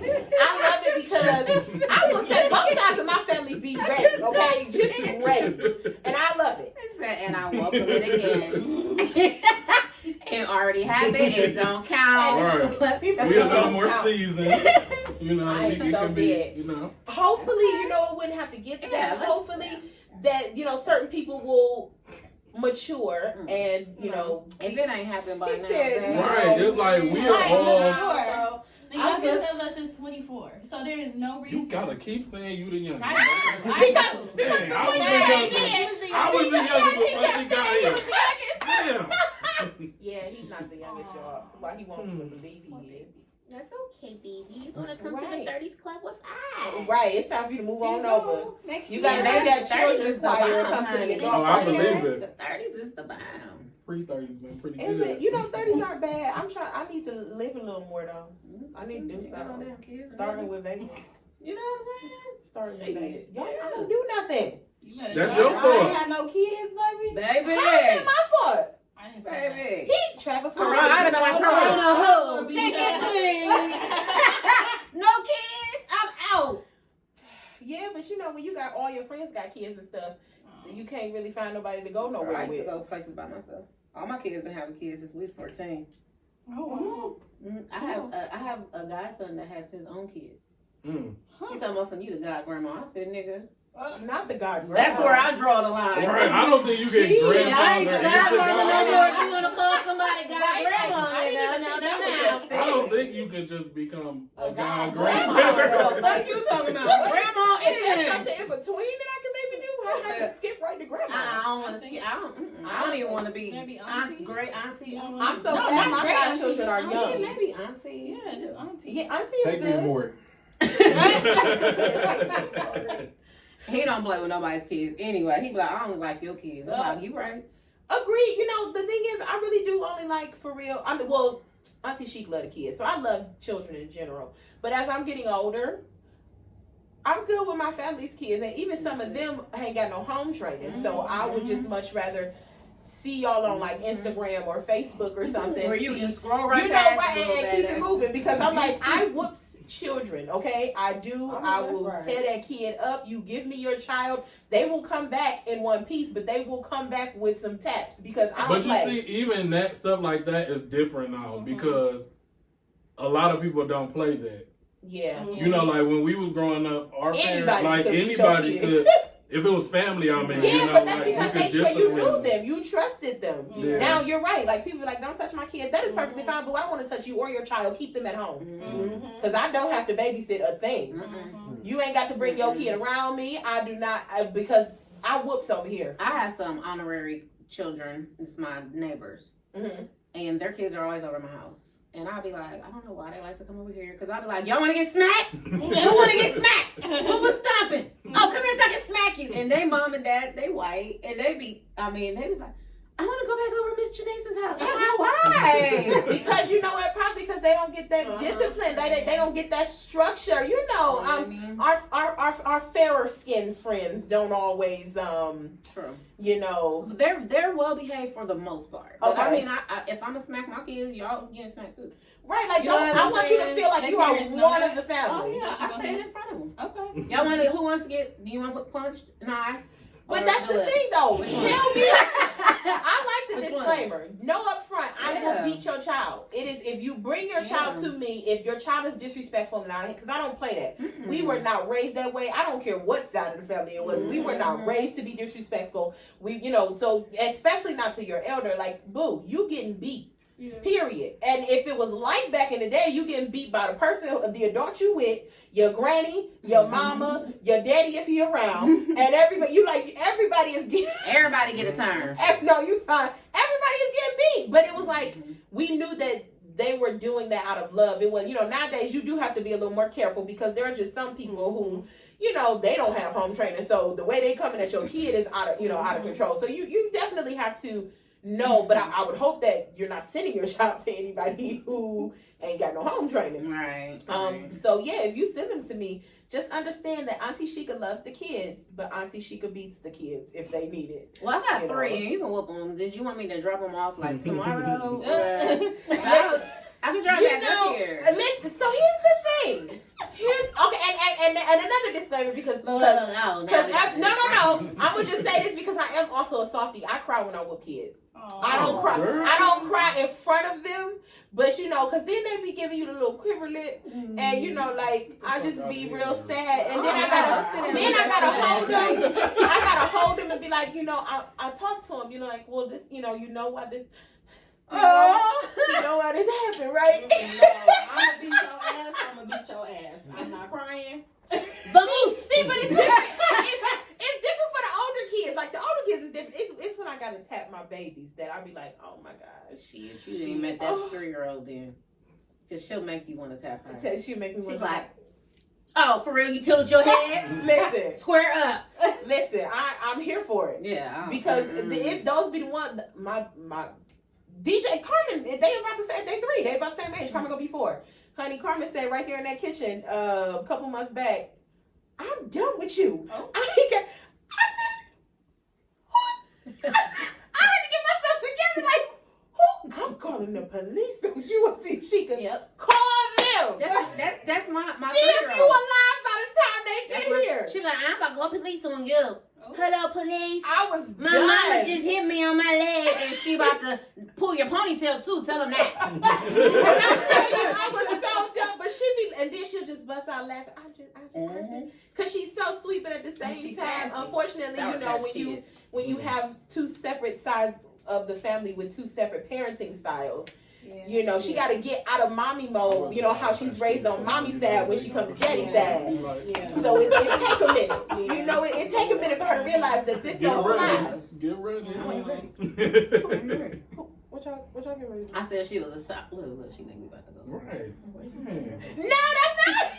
I love it because I will say both sides of my family be ready, okay? Just ready. And I love it. And I welcome it again. It already happened. It don't count. Right. We a little more seasoned. You know, I it am so can be, dead. Hopefully, it wouldn't have to get to that. Hopefully that, certain people will mature and, if it ain't happened by She now, said, babe. Right. It's like we are Right, all. mature. The I'm youngest just- of us is 24, so there is no reason. You gotta keep saying you the youngest. I Dang, I was the youngest. I was the youngest before he got here. Damn. Yeah, he's not the youngest, y'all. Why he won't even believe he is. That's okay, baby. You gonna come to Right. the 30s club with us? Right, it's time for you to move on over. Next You year. gotta Yeah, make that the 30s children's is the choir and bomb, come to the honey. adult Oh, I choir. believe it. The 30s is the bomb. Pre-30's been pretty Is good. it? 30s aren't bad. I need to live a little more though. I need to do stuff. Starting with Vegas. You know what I'm saying? Starting with Shit. Vegas. Y'all, I don't do nothing. That's your I fault. ain't had no kids, baby. Baby. How is that my fault? I didn't say Baby. He Travis. Corona, I'd have been like, Corona, who? Be Ticket, that. please. can't really find nobody to go I nowhere used to with. go places by myself. All my kids been having kids since we was 14. Oh, I have a godson that has his own kid. Mm. He talking about some you the god grandma. I said, nigga, Not the God. that's where I draw the line. Right, I don't think you get Shit, I ain't the grandfather god into grandma no God. more. If you wanna call somebody god Right, grandma, I didn't even nigga, think no. I don't think you could just become a god grandma. grandma. What you talking about? Grandma Is there anything. something in between that I can maybe do? How can I just skip right to grandma? I don't want to skip. I don't even want to be Maybe auntie? great auntie. I'm so No, glad not my great godchildren are auntie, Yeah, young. maybe auntie. yeah, just auntie. Yeah, auntie is Take me good. aboard. He don't play with nobody's kids. Anyway, he be like, I don't like your kids. I'm like, you right. Agreed. You know, the thing is, I really do only like, for real. I mean, well, Auntie Chic love the kids, so I love children in general. But as I'm getting older, I'm good with my family's kids, and even some of them ain't got no home training. So I would just much rather see y'all on like Instagram or Facebook or something. Where you can scroll right You know, past right, little and keep it badass. moving, because I'm like, I whoops children, okay? I do. I that's will right. tear that kid up. You give me your child, they will come back in one piece, but they will come back with some taps, because I don't But you play. see, even that stuff like that is different now because a lot of people don't play that. Yeah. You know, like when we was growing up, our parents, Anybody like could beat anybody your could, if it was family, I mean, Yeah, you know, but that's like because you could you knew discipline them, you trusted them. Yeah. Now you're right. Like people are like, don't touch my kid. That is perfectly fine, but I don't want to touch you or your child. Keep them at home, Mm-hmm. because I don't have to babysit a thing. Mm-mm. You ain't got to bring your kid around me. I do not, because I whoops over here. I have some honorary children. It's my neighbors. Mm-hmm. And their kids are always over at my house. And I'll be like, I don't know why they like to come over here. Because I'll be like, y'all want to get smacked? Who want to get smacked? Who was stomping? Oh, come here so I can smack you. And they mom and dad, they white. And they be like, I want to go back over Miss Janae's house. I'm like, why? Because you know what? Probably because they don't get that discipline. They don't get that structure. You know, our fairer skinned friends don't always True. you know. They're well behaved for the most part. But I Okay. mean, I if I'm gonna smack my kids, y'all getting smacked too. Right, like You know don't, what I I'm want you to saying? feel like Their you are parents know one that? of the family. Oh yeah, That you I say it in front of them. Okay. Y'all want to? Who wants to get? Do you want to put punched? Nah. But Or that's the do it? thing, though. Which Tell one? me. I like the Which one? disclaimer. No, up front, I Yeah. will beat your child. It is if you bring your child Yeah. to me. If your child is disrespectful, because I don't play that. Mm-mm. We were not raised that way. I don't care what side of the family it was. We were not raised to be disrespectful. So especially not to your elder. Like, boo, you getting beat. Yeah. Period. And if it was like back in the day, you getting beat by the person, the adult you with, your granny, your mama, your daddy if he around, and everybody. You like everybody is getting. Everybody get a turn. No, you fine. Everybody is getting beat, but it was like we knew that they were doing that out of love. It was, nowadays you do have to be a little more careful because there are just some people who, they don't have home training, so the way they coming at your kid is out of control. So you definitely have to know, but I would hope that you're not sending your child to anybody who ain't got no home training. Right. So yeah, if you send them to me, just understand that Auntie Sheikah loves the kids, but Auntie Sheikah beats the kids if they need it. Well, I got You 3, know. and you can whoop them. Did you want me to drop them off like tomorrow? I can drop that this year. Listen, so here's the thing. And another disclaimer because No. I'm gonna just say this because I am also a softie. I cry when I whoop kids. I don't cry. girl. I don't cry in front of them, but because then they be giving you the little quiver lip, and I just be real sad, and then I gotta hold them. I gotta hold them and be like, I talk to them, like, well, this, you know why this. Oh, you know why this happened, right? I'm gonna beat your ass. I'm gonna beat your ass. I'm not crying. But it's different. It's different for the older kids. Like the older kids is different. It's when I gotta tap my babies that I'll be like, oh my god, You didn't met that 3-year-old then, because she'll make you want to tap her. She make me She want like, oh, for real? You tilt your head? listen. Square up. Listen, I'm here for it Yeah. because those be the one. My DJ Carmen, they about to say they 3. They about the same age. Carmen gonna be 4. Honey, Carmen said right there in that kitchen a couple months back, I'm done with you. Oh. I said, what? I had to get myself together. Like, who? I'm calling the police on you, Auntie Sheikah. Yep. Call them. That's my See if you 3-year-old. alive by the time they get here. She be like, I'm about to go police on you. Honey, hello, police. I was My done. mama just hit me on my leg, and she about to pull your ponytail too. Tell them that. When I tell you, I was so dumb, but and then she'll just bust out laughing. I just, because she's so sweet, but at the same She's time, sassy. unfortunately, Sour you know, Patch when Kid. you have two separate sides of the family with two separate parenting styles, you know, she got to get out of mommy mode. You know how she's raised on mommy side when she comes to daddy side. Yeah. So it take a minute. You know, it take a minute for her to realize that this Get don't fly. ready. Get ready. Mhm. What y'all getting ready to do? I said she was a sour. Look, she think we about to go. Right. No, that's not.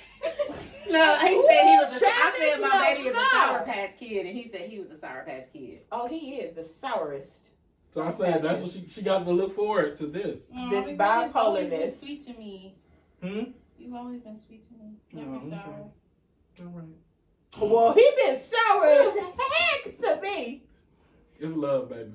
No, he said he was. I Travis, said my baby is a no. Sour Patch Kid, and he said he was a Sour Patch Kid. Oh, he is the sourest. So I said that's what she got to look forward to this. This because you've always been bipolarness. sweet to me. You've always been sweet to me. Never Oh, okay. sour. All right. Well, he been sour as heck to me. It's love, baby.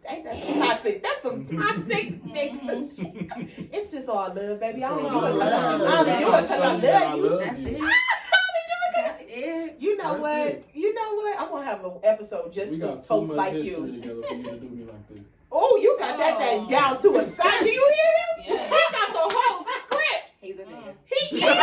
Ain't that some toxic? That's some toxic nigga. It's just all love, baby. I only do it because I love you. That's it. That's it. You know That's what? it. You know what? I'm gonna have an episode just We for got too folks much like history you. together for you to do me like this. Oh, you got that thing down to a sign. Do you hear him? Yeah. He got the whole script. He's a nigga. He is. He's like,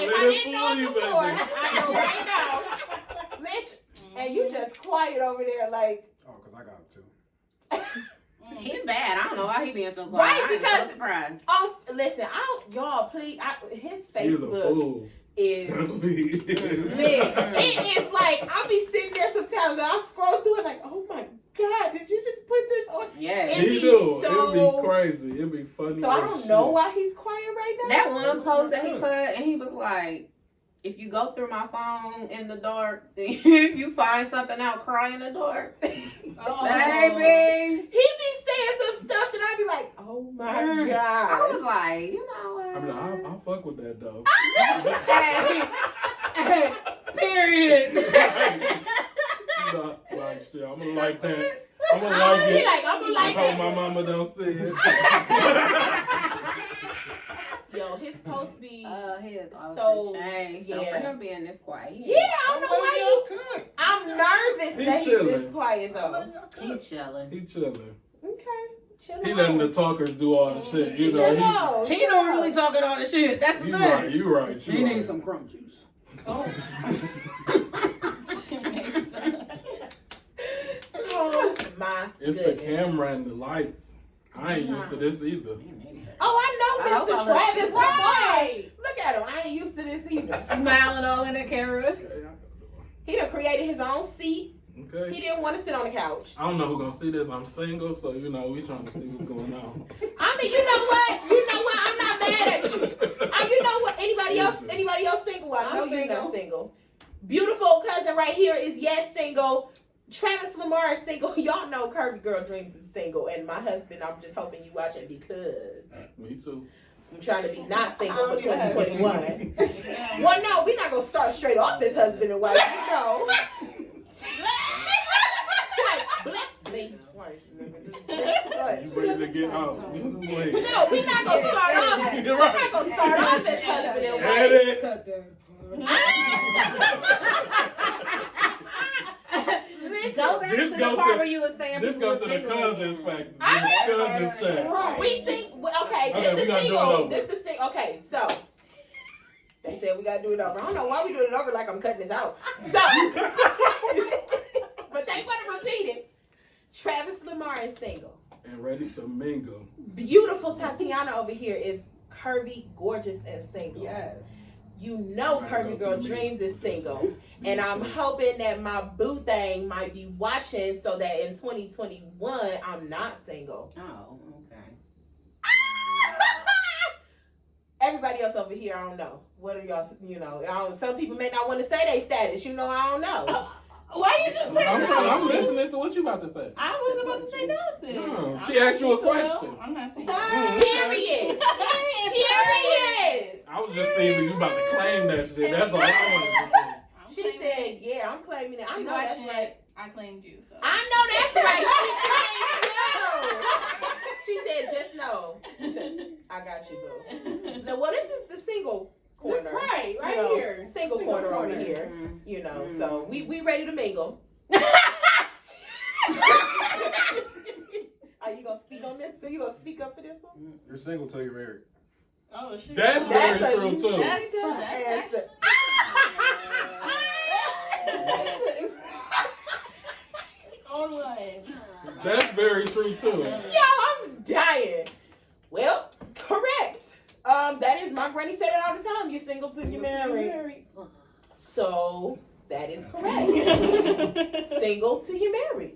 if I didn't know Let it it fool before, you, baby. I know right now. Listen, and you just quiet over there like. Oh, because I got him too. He's bad. I don't know why he being so quiet. Right, I am because- so surprised. Oh, listen, y'all, please. His He's a Facebook fool. is. That's what he is. Man, it is like I'll be sitting there sometimes and I'll scroll through it like, oh my God, did you just put this on? Yes. It He be do. so- It'd be crazy. It'd be funny. So I as don't shit. know why he's quiet right now. That one post that he put, and he was like, if you go through my phone in the dark, then you find something out, cry in the dark. Oh. Baby. He be saying some stuff that I be like, oh my I God. was like, you know what? I'm like, I'll fuck with that though. Hey, period. He's like, shit, I'm gonna like that. I'm gonna like He it. like, I'm gonna like I hope it. my mama don't see it. Yo, his post be. He is off So, the chain. So yeah. for him being this quiet, Yeah, I don't know why you. I'm nervous He that he's chilling. this quiet though. he chilling. He chilling. Okay, chill He out. letting the talkers do all the shit. You Chill know, out, He chill don't out. really talking all the shit. That's the you thing. right. You right. He You needs right. some crumb juice. Oh. Oh my It's the goodness. camera and the lights. I ain't used to this either. Oh, I I know hope Mr. I look- Travis. Right. Look at him. I ain't used to this either. Smiling all in the camera. He done created his own seat. He Okay. didn't want to sit on the couch. I don't know who gonna see this. I'm single, so you know we trying to see what's going on. I mean, you know what? You know what? I'm not mad at you. You know what? Anybody else single? Well, I know I'm you're not single. single. Beautiful cousin right here is yes single. Travis Lamar is single. Y'all know Curvy Girl Dreams is single, and my husband. I'm just hoping you watching because Me too. I'm trying to be not single for I don't even 2021. Well, no, we're not gonna start straight off as husband and wife. You know. Blink twice. You ready to get out? Wait. No, we're not gonna start off. We're not gonna start off as husband and wife. Edit. Go back This to go the part to- where you were saying This people goes were to the single. cousins fact. I- Cousins chat. We think okay. Okay, This we is gotta do it single. over. This is single. Okay, so they said we gotta do it over. I don't know why we doing it over like I'm cutting this out. So, but they want to repeat it. Travis Lamar is single. And ready to mingle. Beautiful Tatiana over here is curvy, gorgeous, and single. Yes. You know Curvy Girl Dreams is single. And I'm hoping that my boo thing might be watching so that in 2021 I'm not single. Oh, okay. Everybody else over here, I don't know. What are y'all, some people may not want to say their status. I don't know. Why you just saying I'm listening to what you about to say. I wasn't about to say nothing. No, I'm she not asked you a single, question. though. I'm not single. Period. Period. I was just seeing if you about to claim that shit. That's all I wanted to say. I'm She claiming said, it. yeah, I'm claiming it. I You know that's watching right. it, I claimed you, so. I know that's right. She claimed you. She said, just know. I got you, boo. Now, well, this is the single corner. That's right, right you know, here. Single corner over here. Mm. You know, so we ready to mingle. Are you gonna speak on this? So you gonna speak up for this one? You're single till you're married. Oh shit. That's That's very a- true too. That's Answer. actually on one. That's very true too. Yo, I'm dying. Well, correct. That is my granny said it all the time. You're single till you're married. So that is correct. Single till you're married.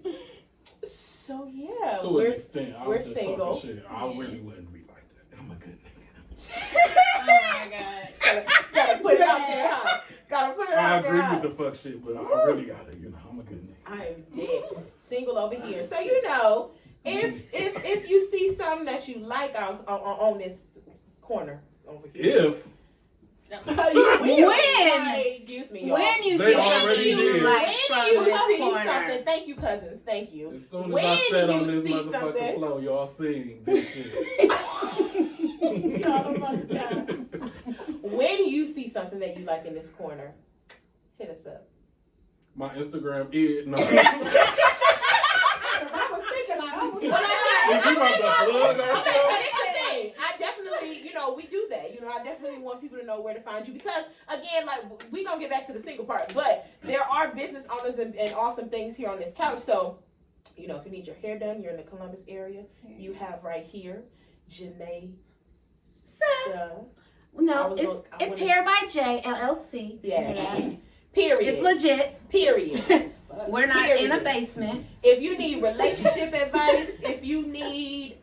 So yeah, To an extent, I we're was just single. talking shit. I really wouldn't be like that. I'm a good nigga. Oh my god. gotta put it out there, huh? Gotta put it I out there. agree huh? with the fuck shit, but I really gotta, I'm a good nigga. I am dead. Single over here. So you know, if you see something that you like on this corner over here. If Excuse me, y'all. When you They see already something you did. like When from you this see corner. something, thank you, cousins. Thank you. As soon as When I sat on you this see motherfucking something- floor, y'all seen this shit. Y'all must die. When you see something that you like in this corner, hit us up. My Instagram is no. I was thinking, Is you about to plug Okay, so ourselves? this is the thing. I definitely, we do that. I definitely want people to know where to find you because, again, like we gonna get back to the single part, but there are business owners and awesome things here on this couch. So, if you need your hair done, you're in the Columbus area. You have right here, Janae. No, it's Hair by J LLC. Yeah. Period. It's legit. Period. We're not in a Period. basement. If you need relationship advice, if you need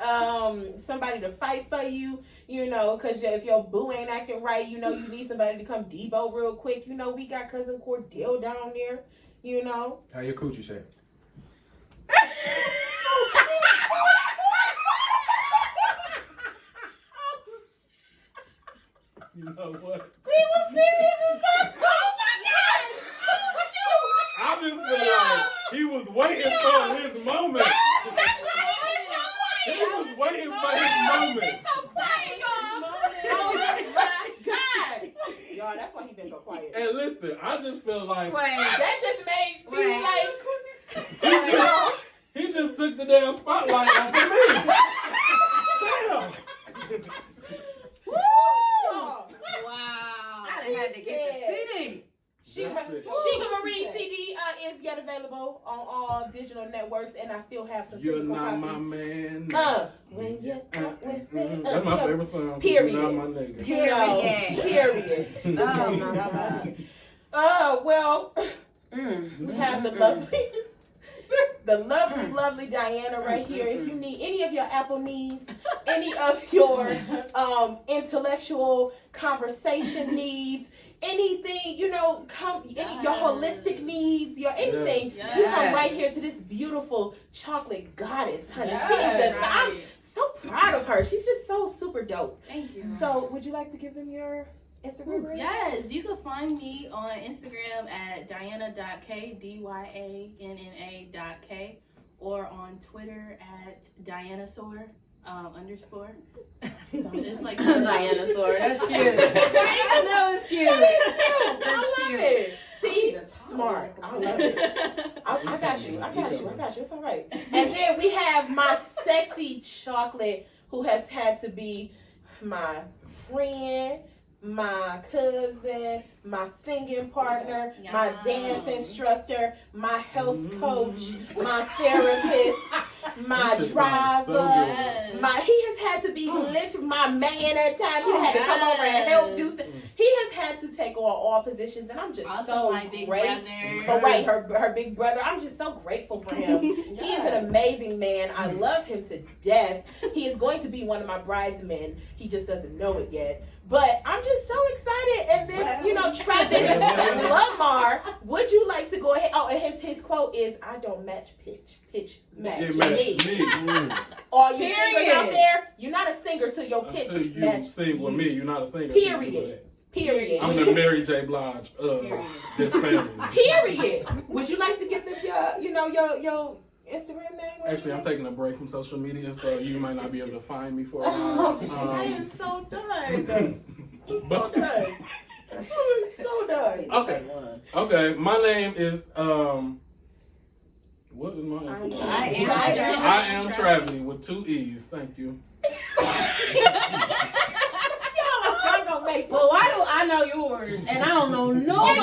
somebody to fight for you, because if your boo ain't acting right, you need somebody to come debo real quick. We got cousin Cordell down there. How your coochie shape? You know what? He was serious as fuck. Oh my God! I just feel like he was waiting for his moment. He was waiting for his moment. So quiet, y'all. Oh my God! Y'all, that's why he been so quiet. And listen, I just feel like That just made me Wait. he just took the damn spotlight off of me. Damn. Wow. I done had to get the CD. Sheikah Marie CD is yet available on all digital networks, and I still have some You're physical not copies. my man. When you're out with me. That's my favorite song. Period. You're not my nigga. Period. Oh my God. Well, Mm. we have the lovely Diana right here. If you need any of your Apple needs, any of your intellectual conversation needs, anything, your holistic needs, your anything, Yes. you come right here to this beautiful chocolate goddess, honey. She is just, I'm so proud of her. She's just so super dope. Thank you. So, would you like to give them your Instagram? Right? Yes, you can find me on Instagram at Diana.K, DYANNA.K, or on Twitter at Dianasaur _ It's like Dinosaur. That's cute. That was cute. I love it. See? Smart. I love it. I got you. It's all right. And then we have my sexy chocolate who has had to be my friend, my cousin, my singing partner, my dance instructor, my health coach, my therapist, my That shit driver. sounds so good. He has had to be literally my man at times. He had to come over and help do stuff. He has had to take on all positions, and I'm just Also so my big grateful. brother. Her big brother. I'm just so grateful for him. He is an amazing man. I love him to death. He is going to be one of my bridesmen. He just doesn't know it yet. But I'm just so excited. And then, Travis Lamar, would you like to go ahead? Oh, and his quote is, "I don't match pitch match It me." matched me. All you singers Period. out there, you're not a singer till your pitch Until you match. sing with me, you're not a singer. Period. Period. I'm the Mary J. Blige of this family. Period. Would you like to give them your Instagram name? Actually, I'm taking a break from social media, so you might not be able to find me for a Oh, while. I am so done. So done. So done. Okay. My name is what is my I info? am Travely with 2 E's. Thank you. I'm gonna make Well, why do I know yours and I don't know nobody?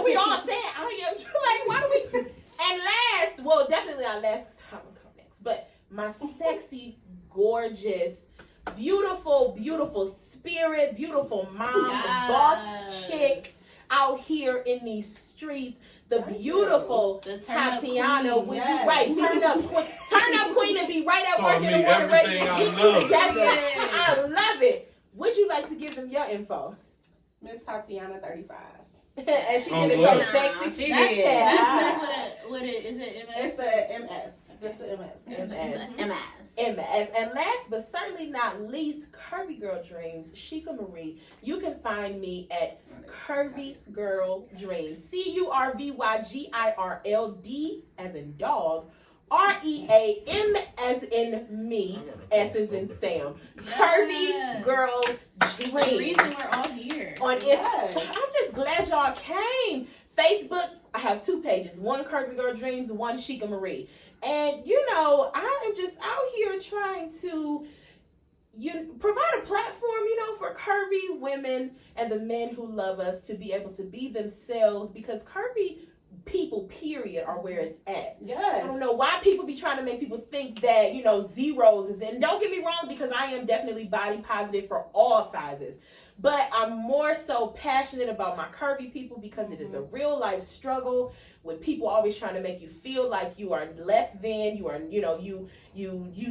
we all said I am like, why do we? And last, well, definitely our last time will come next. But my sexy, gorgeous, beautiful, beautiful spirit, beautiful mom, boss chick out here in these streets. The beautiful Tatiana, would you turn up queen and be right at work in the morning ready to get you together. I love it. Would you like to give them your info? Miss Tatiana 35. And she did it so sexy. She That's did. what it is. It MS. It's a MS. Just a MS. MS. MS. And last but certainly not least, Curvy Girl Dreams, Sheikah Marie. You can find me at Curvy Girl Dreams. CURVYGIRLD as in dog. REAM as in me, S as in Sam. Curvy Girl The Dreams. reason we're all here. I'm just glad y'all came. Facebook, I have 2 pages. One Curvy Girl Dreams, one Sheikah Marie. And I am just out here trying to provide a platform, for curvy women and the men who love us to be able to be themselves, because curvy people, period, are where it's at. Yes. I don't know why people be trying to make people think that, zeros is in. Don't get me wrong, because I am definitely body positive for all sizes. But I'm more so passionate about my curvy people because it is a real life struggle with people always trying to make you feel like you are less than, you are, you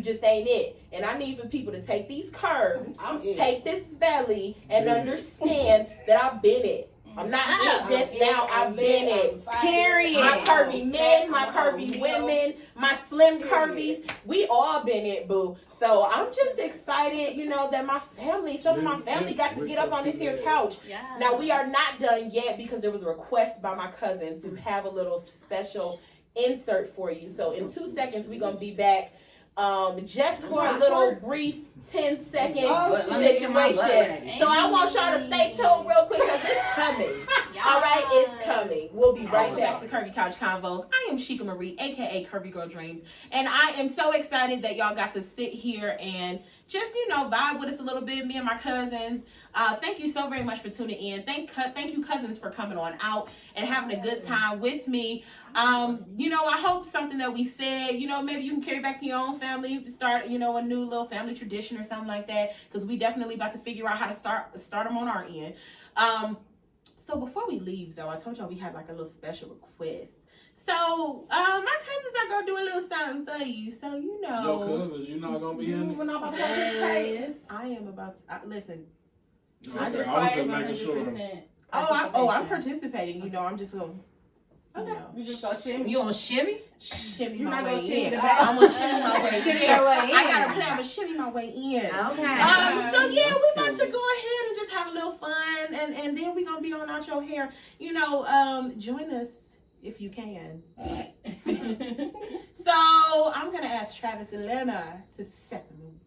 just ain't it. And I need for people to take these curves, take this belly, and understand that I've been it. I'm not it just now, I've been it. Period. My curvy men, my curvy women, my slim curvies, we all been it, boo. So I'm just excited, that my family, some of my family got to get up on this here couch. Yeah. Now we are not done yet because there was a request by my cousin to have a little special insert for you. So in 2 seconds, we're going to be back just for a little brief 10-second situation. So I want y'all to stay tuned real quick because it's coming. All right, it's coming. We'll be right back to Curvy Couch Convos. I am Sheikah Marie, aka Curvy Girl Dreams, and I am so excited that y'all got to sit here and just vibe with us a little bit. Me and my cousins. Thank you so very much for tuning in. Thank you, cousins, for coming on out and having a good time with me. I hope something that we said, maybe you can carry back to your own family, start, a new little family tradition or something like that, because we definitely about to figure out how to start them on our end. So before we leave, though, I told y'all we have like a little special request. So, my cousins are gonna do a little something for you. So, Your cousins, you're not gonna be in it? When I'm about to participate. I am about to, listen. I was just making sure. I'm participating. I'm just gonna. Okay. You just gonna shimmy. You gonna shimmy? Shimmy You're my not way gonna shimmy in. the back. I'm gonna shimmy my way in. Shimmy your way in. I got a plan. I'm gonna shimmy my way in. Okay. So yeah, we're about to go ahead and just have a little fun, and then we're gonna be on out your hair. Join us if you can. So I'm gonna ask Travis and Lena to set the mood.